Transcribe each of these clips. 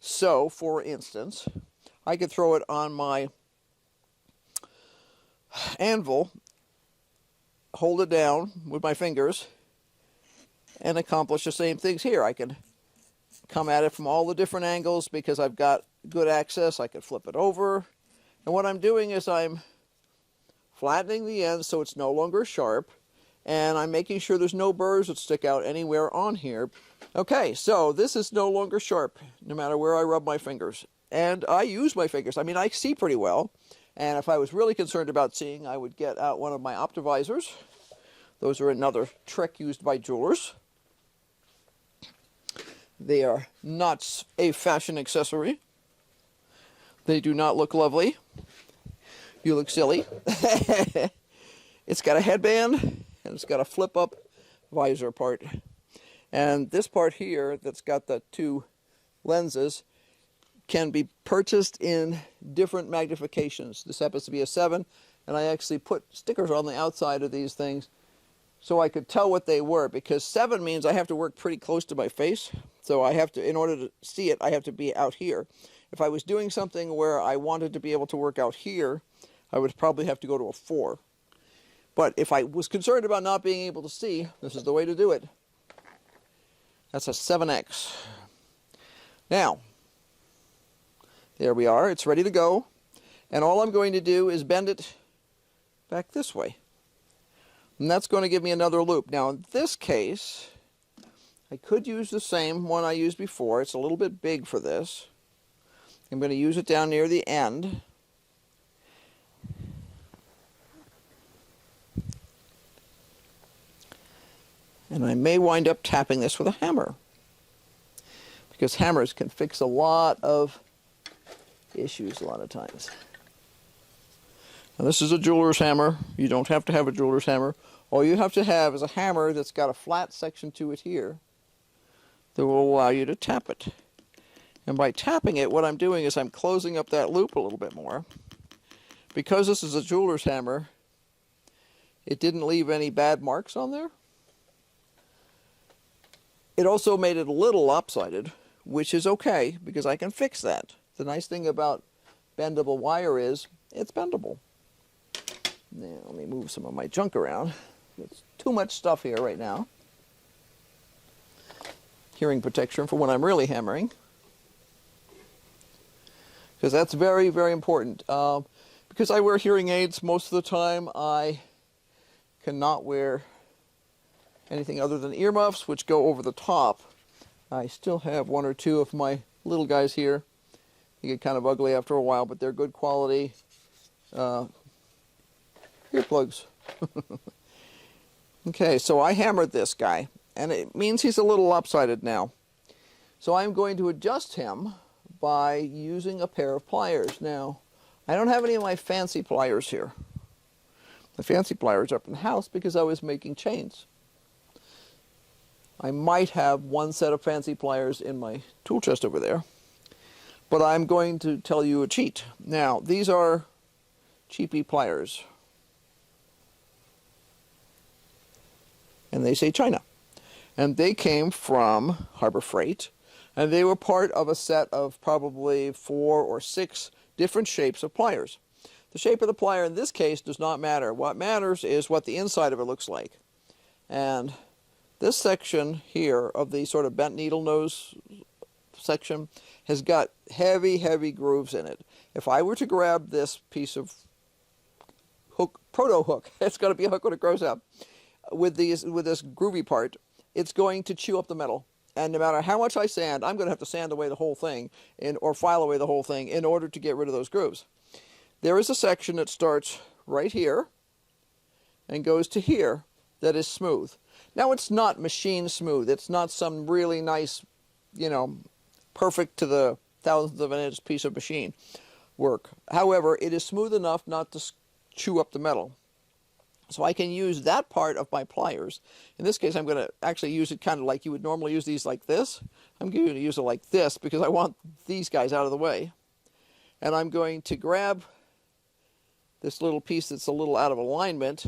So, for instance, I could throw it on my anvil, hold it down with my fingers, and accomplish the same things here. I can come at it from all the different angles because I've got good access. I can flip it over. And what I'm doing is I'm flattening the end so it's no longer sharp, and I'm making sure there's no burrs that stick out anywhere on here. Okay, so this is no longer sharp, no matter where I rub my fingers. And I use my fingers. I mean, I see pretty well. And if I was really concerned about seeing, I would get out one of my optivisors. Those are another trick used by jewelers. They are not a fashion accessory. They do not look lovely. You look silly. It's got a headband, and it's got a flip-up visor part. And this part here that's got the two lenses can be purchased in different magnifications. This happens to be a 7, and I actually put stickers on the outside of these things so I could tell what they were, because 7 means I have to work pretty close to my face. So I have to, in order to see it, I have to be out here. If I was doing something where I wanted to be able to work out here, I would probably have to go to a 4. But if I was concerned about not being able to see, this is the way to do it. That's a 7X. Now, there we are. It's ready to go. And all I'm going to do is bend it back this way. And that's going to give me another loop. Now, in this case, I could use the same one I used before. It's a little bit big for this. I'm going to use it down near the end. And I may wind up tapping this with a hammer, because hammers can fix a lot of issues a lot of times. Now, this is a jeweler's hammer. You don't have to have a jeweler's hammer. All you have to have is a hammer that's got a flat section to it here that will allow you to tap it. And by tapping it, what I'm doing is I'm closing up that loop a little bit more. Because this is a jeweler's hammer, it didn't leave any bad marks on there. It also made it a little lopsided, which is okay, because I can fix that. The nice thing about bendable wire is it's bendable. Now, let me move some of my junk around. There's too much stuff here right now. Hearing protection for when I'm really hammering, because that's very, very important. Because I wear hearing aids most of the time, I cannot wear anything other than earmuffs, which go over the top. I still have one or two of my little guys here. They get kind of ugly after a while, but they're good quality earplugs. Okay, so I hammered this guy, and it means he's a little lopsided now. So I'm going to adjust him by using a pair of pliers. Now, I don't have any of my fancy pliers here. The fancy pliers are up in the house because I was making chains. I might have one set of fancy pliers in my tool chest over there, but I'm going to tell you a cheat. Now, these are cheapy pliers, and they say China, and they came from Harbor Freight, and they were part of a set of probably 4 or 6 different shapes of pliers. The shape of the plier in this case does not matter. What matters is what the inside of it looks like. And this section here of the sort of bent needle nose section has got heavy, heavy grooves in it. If I were to grab this piece of hook, proto hook, it's got to be a hook when it grows up, with this groovy part, it's going to chew up the metal. And no matter how much I sand, I'm going to have to sand away the whole thing, or file away the whole thing in order to get rid of those grooves. there is a section that starts right here and goes to here that is smooth. Now, it's not machine smooth. It's not some really nice, you know, perfect to the thousandth of an inch piece of machine work. However, it is smooth enough not to chew up the metal. So I can use that part of my pliers. In this case, I'm going to actually use it kind of like you would normally use these, like this. I'm going to use it like this because I want these guys out of the way. And I'm going to grab this little piece that's a little out of alignment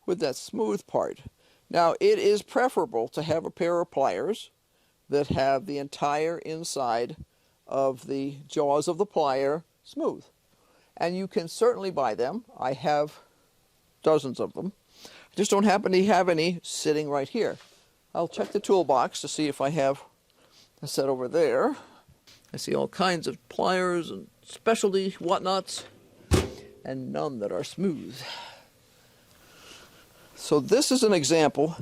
with that smooth part. Now, it is preferable to have a pair of pliers that have the entire inside of the jaws of the plier smooth. And you can certainly buy them. I have dozens of them. I just don't happen to have any sitting right here. I'll check the toolbox to see if I have a set over there. I see all kinds of pliers and specialty whatnots, and none that are smooth. So this is an example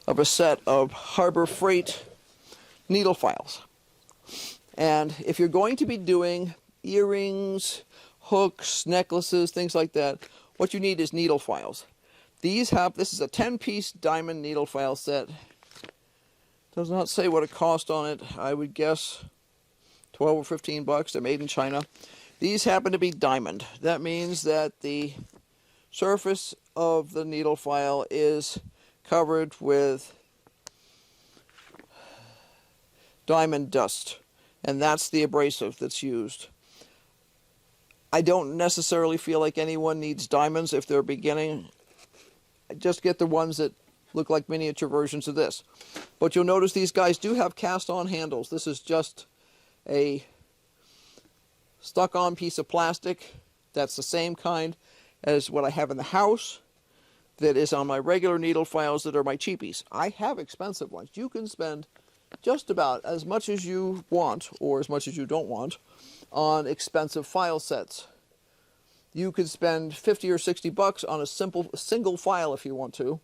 of a set of Harbor Freight needle files. And if you're going to be doing earrings, hooks, necklaces, things like that, what you need is needle files. This is a 10-piece diamond needle file set. Does not say what it cost on it. I would guess 12 or 15 bucks. They're made in China. These happen to be diamond. That means that the surface of the needle file is covered with diamond dust, and that's the abrasive that's used. I don't necessarily feel like anyone needs diamonds if they're beginning. Just get the ones that look like miniature versions of this. But you'll notice these guys do have cast-on handles. This is just a stuck-on piece of plastic. That's the same kind as what I have in the house that is on my regular needle files that are my cheapies. I have expensive ones. You can spend just about as much as you want, or as much as you don't want, on expensive file sets. You could spend 50 or 60 bucks on a single file if you want to.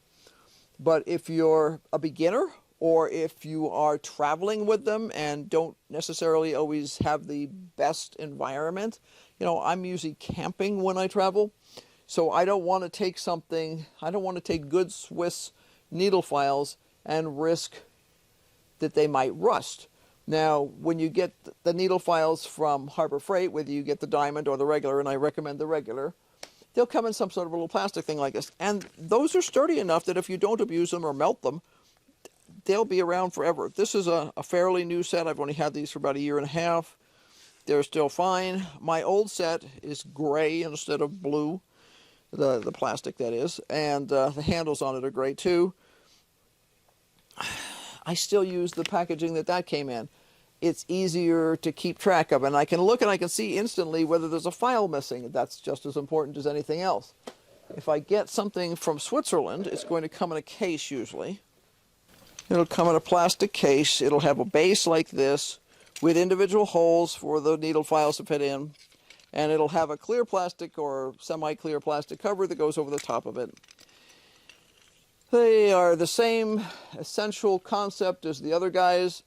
But if you're a beginner, or if you are traveling with them and don't necessarily always have the best environment, you know, I'm usually camping when I travel, so I don't want to take good Swiss needle files and risk that they might rust. Now, when you get the needle files from Harbor Freight, whether you get the diamond or the regular, and I recommend the regular, they'll come in some sort of a little plastic thing like this. And those are sturdy enough that if you don't abuse them or melt them, they'll be around forever. This is a fairly new set. I've only had these for about a year and a half. They're still fine. My old set is gray instead of blue, the plastic that is, and the handles on it are gray too. I still use the packaging that came in. It's easier to keep track of, and I can look and I can see instantly whether there's a file missing. That's just as important as anything else. If I get something from Switzerland, it's going to come in a case usually. It'll come in a plastic case. It'll have a base like this with individual holes for the needle files to fit in, and it'll have a clear plastic or semi-clear plastic cover that goes over the top of it. They are the same essential concept as the other guys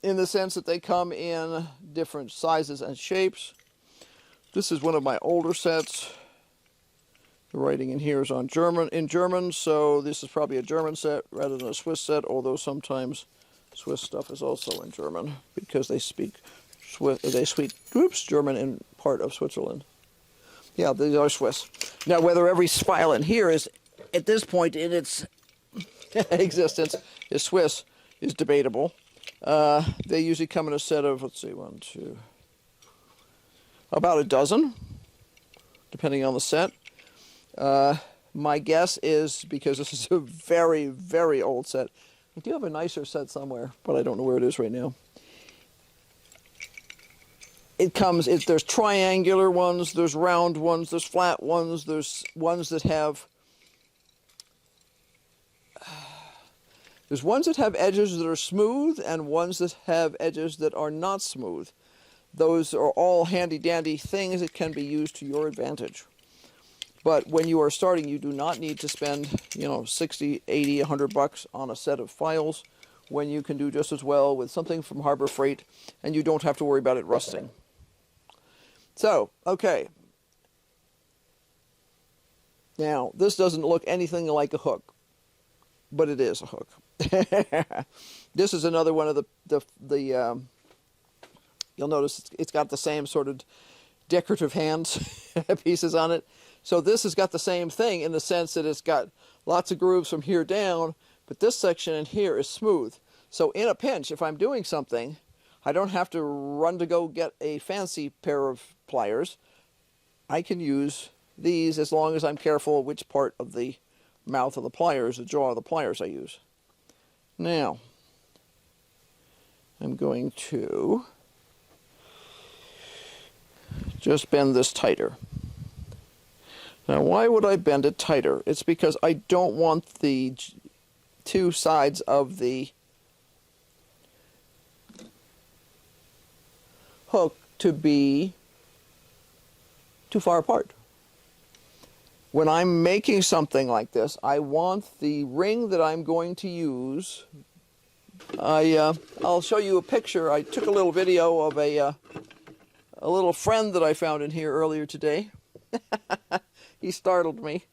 in the sense that they come in different sizes and shapes. This is one of my older sets. The writing in here is in German, so this is probably a German set rather than a Swiss set, although sometimes Swiss stuff is also in German because they speak German in part of Switzerland. Yeah, these are Swiss. Now, whether every file in here is, at this point in its existence, is Swiss is debatable. They usually come in a set of, let's see, about a dozen, depending on the set. My guess is, because this is a very, very old set, I do have a nicer set somewhere, but I don't know where it is right now. There's triangular ones, there's round ones, there's flat ones, there's ones that have edges that are smooth and ones that have edges that are not smooth. Those are all handy-dandy things that can be used to your advantage. But when you are starting, you do not need to spend, 60, 80, 100 bucks on a set of files when you can do just as well with something from Harbor Freight and you don't have to worry about it rusting. So, okay, Now, this doesn't look anything like a hook, but it is a hook. This is another one of the you'll notice it's got the same sort of decorative hands pieces on it. So this has got the same thing in the sense that it's got lots of grooves from here down, but this section in here is smooth. So in a pinch, if I'm doing something, I don't have to run to go get a fancy pair of pliers. I can use these as long as I'm careful which part of the mouth of the pliers, the jaw of the pliers I use. Now, I'm going to just bend this tighter. Now, why would I bend it tighter? It's because I don't want the two sides of the hook to be too far apart. When I'm making something like this, I want the ring that I'm going to use. I'll show you a picture. I took a little video of a little friend that I found in here earlier today. He startled me.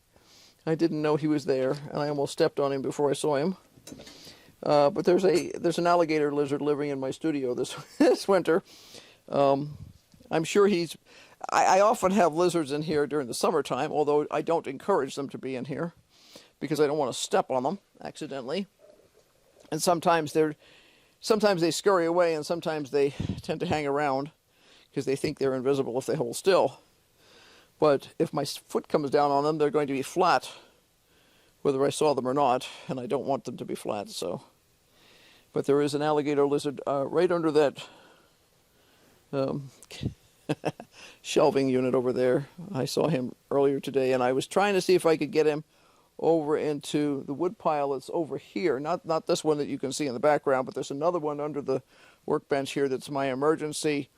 I didn't know he was there, and I almost stepped on him before I saw him. But there's an alligator lizard living in my studio this winter. I'm sure I often have lizards in here during the summertime, although I don't encourage them to be in here because I don't want to step on them accidentally. And sometimes they scurry away, and sometimes they tend to hang around because they think they're invisible if they hold still. But if my foot comes down on them, they're going to be flat, whether I saw them or not, and I don't want them to be flat. So, but there is an alligator lizard right under that shelving unit over there. I saw him earlier today, and I was trying to see if I could get him over into the wood pile that's over here. Not this one that you can see in the background, but there's another one under the workbench here that's my emergency.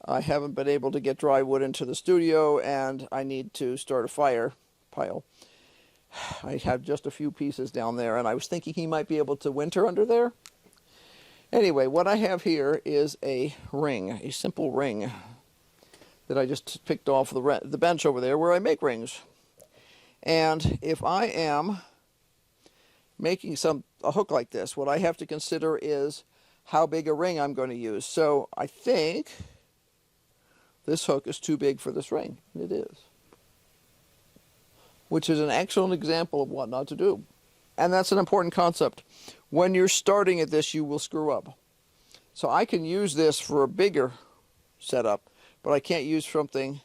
I haven't been able to get dry wood into the studio, and I need to start a fire pile. I have just a few pieces down there, and I was thinking he might be able to winter under there. Anyway, what I have here is a ring, a simple ring that I just picked off the bench over there where I make rings. And if I am making a hook like this, what I have to consider is how big a ring I'm going to use. So I think this hook is too big for this ring. It is. Which is an excellent example of what not to do. And that's an important concept. When you're starting at this, you will screw up. So I can use this for a bigger setup, but I can't use something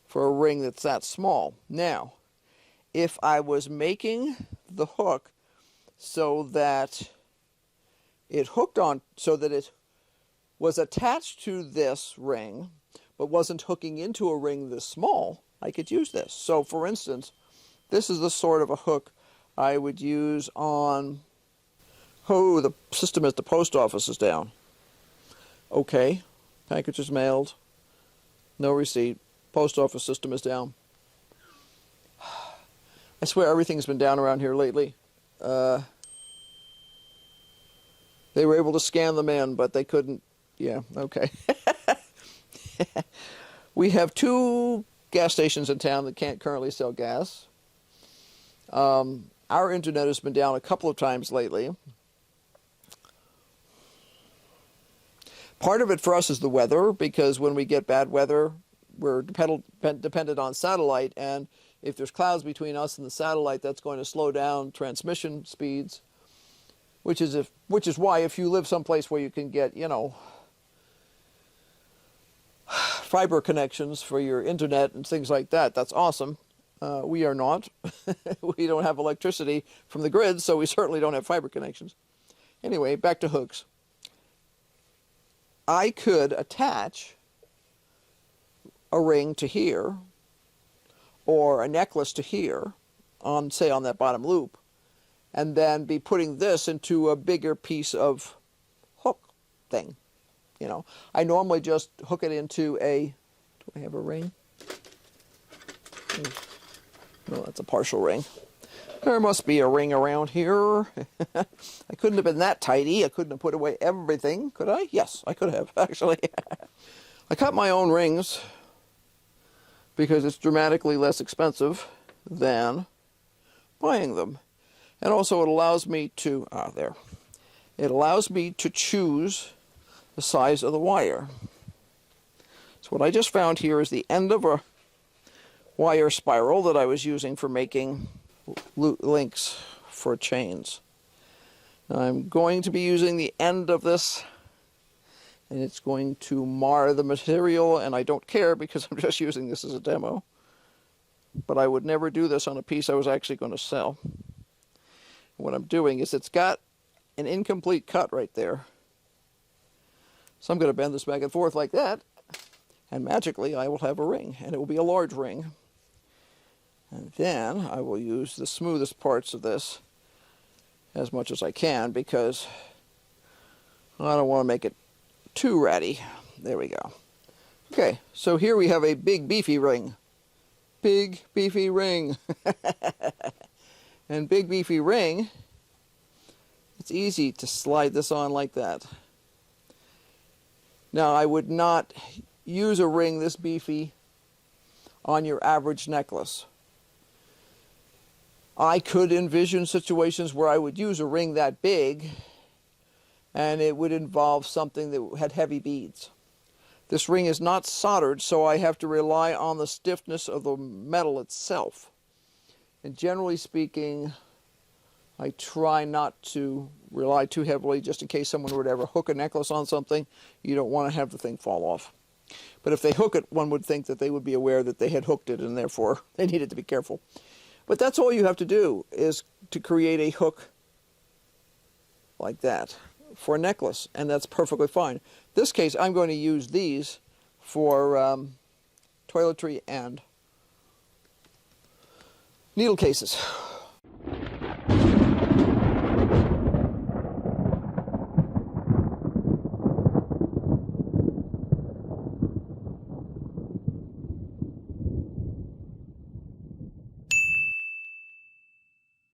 for a ring that's that small. Now, if I was making the hook so that it hooked on, so that it was attached to this ring, but wasn't hooking into a ring this small, I could use this. So for instance, this is the sort of a hook I would use on, the system is the post office is down. Okay, package is mailed, no receipt, post office system is down. I swear everything's been down around here lately. They were able to scan them in, but they couldn't. Yeah, okay. We have 2 gas stations in town that can't currently sell gas. Our internet has been down a couple of times lately. Part of it for us is the weather, because when we get bad weather, we're dependent on satellite, and if there's clouds between us and the satellite, that's going to slow down transmission speeds, which is why if you live someplace where you can get, fiber connections for your internet and things like that, that's awesome. We are not. We don't have electricity from the grid, so we certainly don't have fiber connections. Anyway, back to hooks. I could attach a ring to here, or a necklace to here, say on that bottom loop, and then be putting this into a bigger piece of hook thing. I normally just hook it into do I have a ring? No, that's a partial ring. There must be a ring around here. I couldn't have been that tidy. I couldn't have put away everything, could I? Yes, I could have, actually. I cut my own rings because it's dramatically less expensive. than buying them. And also it allows me to, it allows me to choose the size of the wire. So what I just found here is the end of a wire spiral that I was using for making links for chains. Now I'm going to be using the end of this, and it's going to mar the material, and I don't care because I'm just using this as a demo. But I would never do this on a piece I was actually going to sell. What I'm doing is it's got an incomplete cut right there. So I'm going to bend this back and forth like that, and magically I will have a ring, and it will be a large ring. And then I will use the smoothest parts of this as much as I can because I don't want to make it too ratty. There we go. Okay, so here we have a big beefy ring. Big beefy ring. And big beefy ring, it's easy to slide this on like that. Now I would not use a ring this beefy on your average necklace. I could envision situations where I would use a ring that big and it would involve something that had heavy beads. This ring is not soldered, so I have to rely on the stiffness of the metal itself. And generally speaking, I try not to rely too heavily just in case someone would ever hook a necklace on something. You don't want to have the thing fall off. But if they hook it, one would think that they would be aware that they had hooked it and therefore they needed to be careful. But that's all you have to do is to create a hook like that for a necklace, and that's perfectly fine. In this case, I'm going to use these for toiletry and needle cases.